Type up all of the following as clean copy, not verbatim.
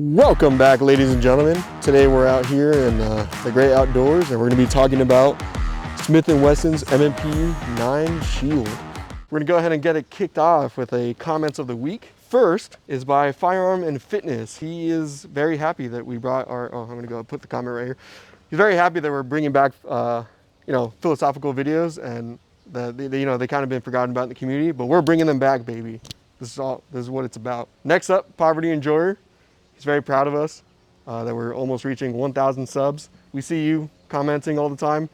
Welcome back, ladies and gentlemen. Today we're out here in the great outdoors, and we're going to be talking about Smith & Wesson's M&P 9 Shield. We're going to go ahead and get it kicked off with a comments of the week. First is by Firearm and Fitness. He is very happy that we brought our, I'm going to go put the comment right here. He's very happy that we're bringing back, philosophical videos, and they kind of been forgotten about in the community, but we're bringing them back, baby. This is what it's about. Next up, Poverty Enjoyer. He's very proud of us that we're almost reaching 1,000 subs. We see you commenting all the time.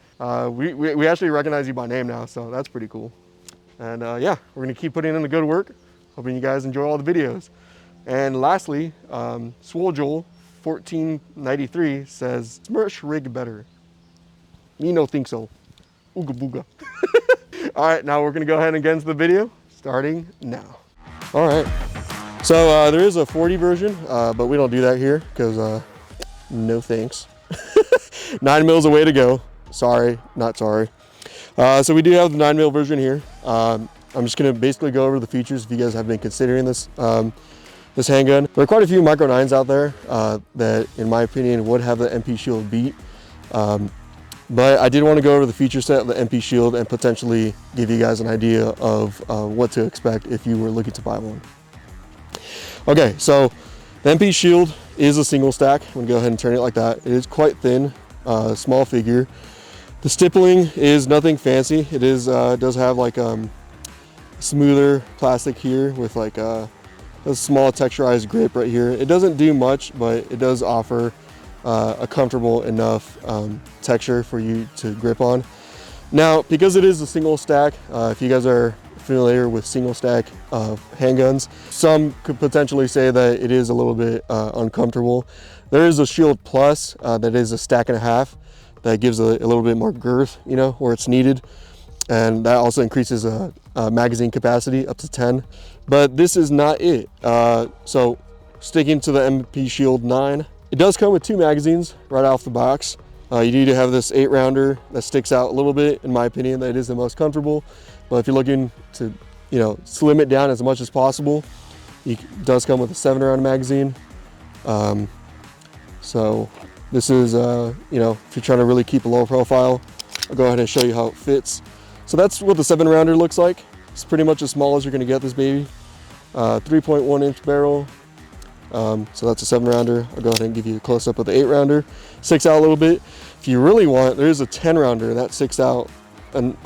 We actually recognize you by name now, so that's pretty cool. And yeah, we're gonna keep putting in the good work. Hoping you guys enjoy all the videos. And lastly, Swole Joel 1493 says, Smirsh rig better. Me no think so. Ooga booga. All right, now we're gonna go ahead and get into the video, starting now. All right. So there is a 40 version, but we don't do that here because no thanks. 9mm is a way to go. Sorry, not sorry. So we do have the 9mm version here. I'm just gonna basically go over the features if you guys have been considering this this handgun. There are quite a few Micro 9s out there that, in my opinion, would have the MP Shield beat. But I did want to go over the feature set of the MP Shield and potentially give you guys an idea of what to expect if you were looking to buy one. Okay, so the MP Shield is a single stack. I'm gonna go ahead and turn it like that. It is quite thin, small figure. The stippling is nothing fancy. It is does have like smoother plastic here with like a small texturized grip right here. It doesn't do much, but it does offer a comfortable enough texture for you to grip on. Now, because it is a single stack, if you guys are familiar with single stack handguns, some could potentially say that it is a little bit uncomfortable. There is a Shield Plus that is a stack and a half that gives a little bit more girth, you know, where it's needed, and that also increases magazine capacity up to 10. But this is not it. So sticking to the MP Shield 9, it does come with 2 magazines right off the box. You need to have this 8-rounder that sticks out a little bit. In my opinion, that is the most comfortable. But if you're looking to, slim it down as much as possible, it does come with a 7-round magazine. So this is, if you're trying to really keep a low profile, I'll go ahead and show you how it fits. So that's what the 7-rounder looks like. It's pretty much as small as you're gonna get this baby. 3.1-inch barrel. So that's a 7-rounder. I'll go ahead and give you a close-up of the 8-rounder. Sticks out a little bit. If you really want, there is a 10-rounder that sticks out and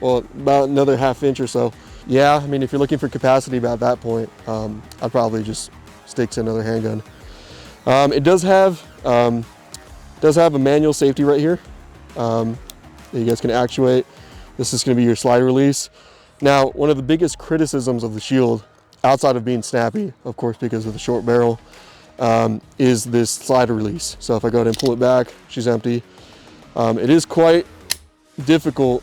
well, about another ½ inch or so. Yeah, I mean, if you're looking for capacity about that point, I'd probably just stick to another handgun. It does have a manual safety right here that you guys can actuate. This is going to be your slide release. Now, one of the biggest criticisms of the Shield, outside of being snappy, of course, because of the short barrel, is this slide release. So if I go ahead and pull it back, she's empty. It is quite difficult.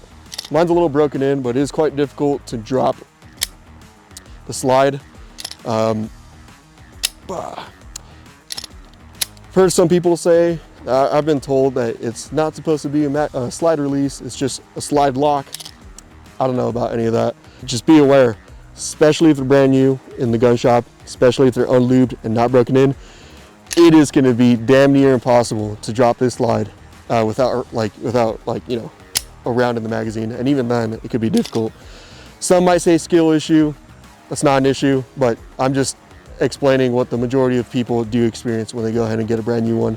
Mine's a little broken in, but it is quite difficult to drop the slide. I've heard some people say, I've been told that it's not supposed to be a slide release, it's just a slide lock. I don't know about any of that. Just be aware, especially if they're brand new in the gun shop, especially if they're unlubed and not broken in, it is gonna be damn near impossible to drop this slide without a round in the magazine, and even then it could be difficult. Some might say skill issue. That's not an issue, but I'm just explaining what the majority of people do experience when they go ahead and get a brand new one.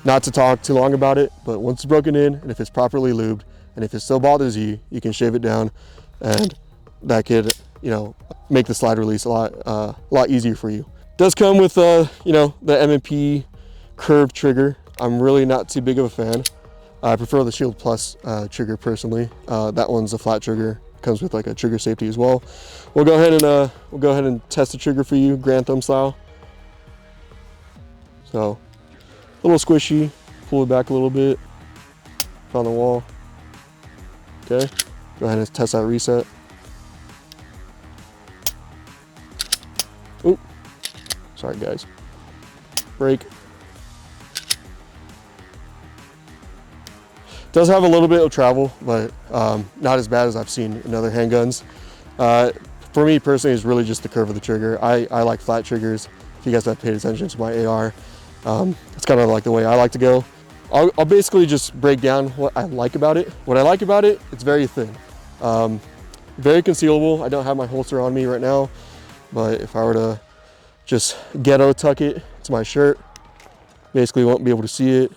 Not to talk too long about it, but once it's broken in and if it's properly lubed and if it still bothers you, you can shave it down, and that could make the slide release a lot easier for you. It does come with the M&P curved trigger. I'm really not too big of a fan. I prefer the Shield Plus trigger personally. That one's a flat trigger. Comes with like a trigger safety as well. We'll go ahead and test the trigger for you, Grand Thumb style. So a little squishy. Pull it back a little bit. On the wall. Okay. Go ahead and test that reset. Oop. Sorry guys. Break. Does have a little bit of travel, but not as bad as I've seen in other handguns. For me personally, it's really just the curve of the trigger. I like flat triggers. if you guys have paid attention to my AR. It's kind of like the way I like to go. I'll basically just break down what I like about it. What I like about it, it's very thin. Very concealable. I don't have my holster on me right now, but if I were to just ghetto tuck it to my shirt, basically won't be able to see it.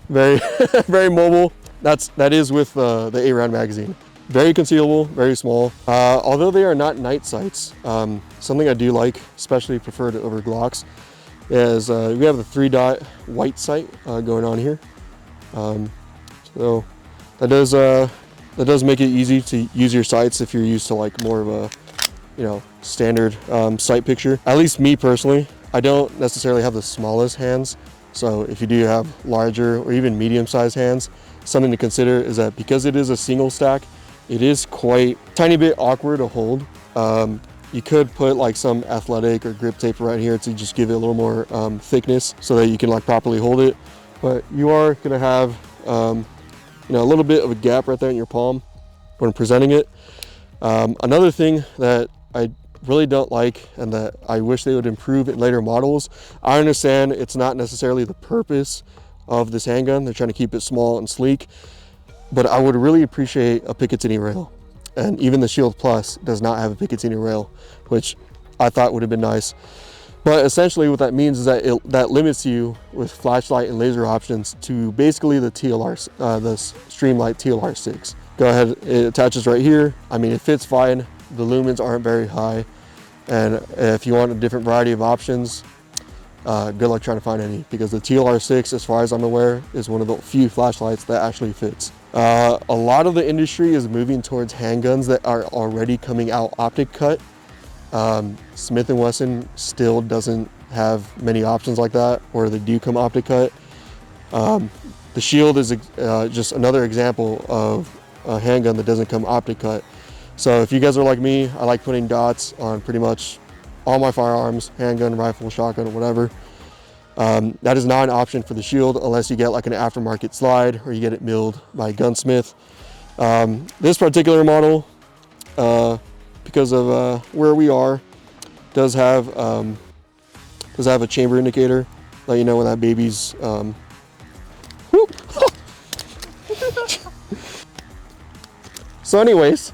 Very, very mobile. That is with the 8-round magazine. Very concealable, very small. Although they are not night sights, something I do like, especially preferred over Glocks, is we have the 3-dot white sight going on here. So that does make it easy to use your sights if you're used to like more of a, you know, standard sight picture. At least me personally, I don't necessarily have the smallest hands. So if you do have larger or even medium-sized hands, something to consider is that because it is a single stack, it is quite tiny bit awkward to hold. You could put like some athletic or grip tape right here to just give it a little more thickness so that you can like properly hold it. But you are gonna have you know, a little bit of a gap right there in your palm when presenting it. Another thing that I really don't like and that I wish they would improve in later models, I understand it's not necessarily the purpose of this handgun. They're trying to keep it small and sleek, but I would really appreciate a Picatinny rail. And even the Shield Plus does not have a Picatinny rail, which I thought would have been nice. But essentially what that means is that that limits you with flashlight and laser options to basically the TLR, the Streamlight TLR6. Go ahead, it attaches right here. I mean, it fits fine. The lumens aren't very high. And if you want a different variety of options, good luck trying to find any, because the TLR6, as far as I'm aware, is one of the few flashlights that actually fits. A lot of the industry is moving towards handguns that are already coming out optic cut. Smith & Wesson still doesn't have many options like that, or they do come optic cut. The Shield is just another example of a handgun that doesn't come optic cut. So if you guys are like me, I like putting dots on pretty much all my firearms, handgun, rifle, shotgun, whatever. That is not an option for the Shield unless you get like an aftermarket slide or you get it milled by a gunsmith. This particular model, because of where we are, does have a chamber indicator, let you know when that baby's So anyways,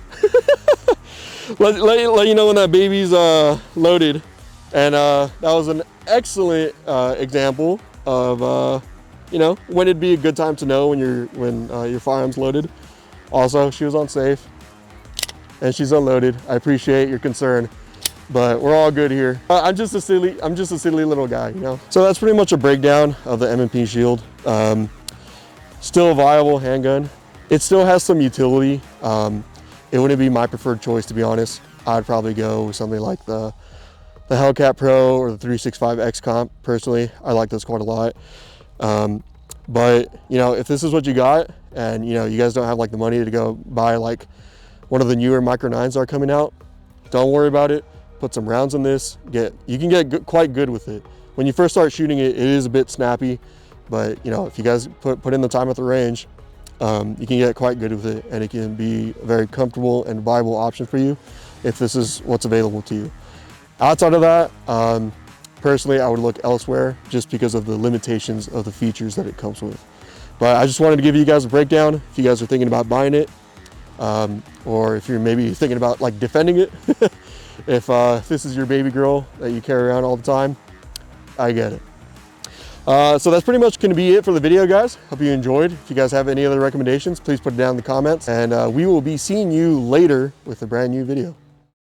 let you know when that baby's loaded. And that was an excellent example of you know, when it'd be a good time to know when your firearm's loaded. Also, she was on safe and she's unloaded. I appreciate your concern, but we're all good here. I'm just a silly little guy, you know. So that's pretty much a breakdown of the M&P Shield. Still a viable handgun. It still has some utility. It wouldn't be my preferred choice, to be honest. I'd probably go with something like the Hellcat Pro or the 365 X-Comp. Personally, I like those quite a lot. But you know, if this is what you got, and you know, you guys don't have like the money to go buy like one of the newer Micro 9s that are coming out, don't worry about it. Put some rounds in this. You can get quite good with it. When you first start shooting it, it is a bit snappy, but you know, if you guys put in the time at the range, you can get quite good with it, and it can be a very comfortable and viable option for you if this is what's available to you. Outside of that, personally, I would look elsewhere just because of the limitations of the features that it comes with. But I just wanted to give you guys a breakdown if you guys are thinking about buying it, or if you're maybe thinking about like defending it. If this is your baby girl that you carry around all the time, I get it. So that's pretty much going to be it for the video, guys. Hope you enjoyed. If you guys have any other recommendations, please put it down in the comments, and we will be seeing you later with a brand new video.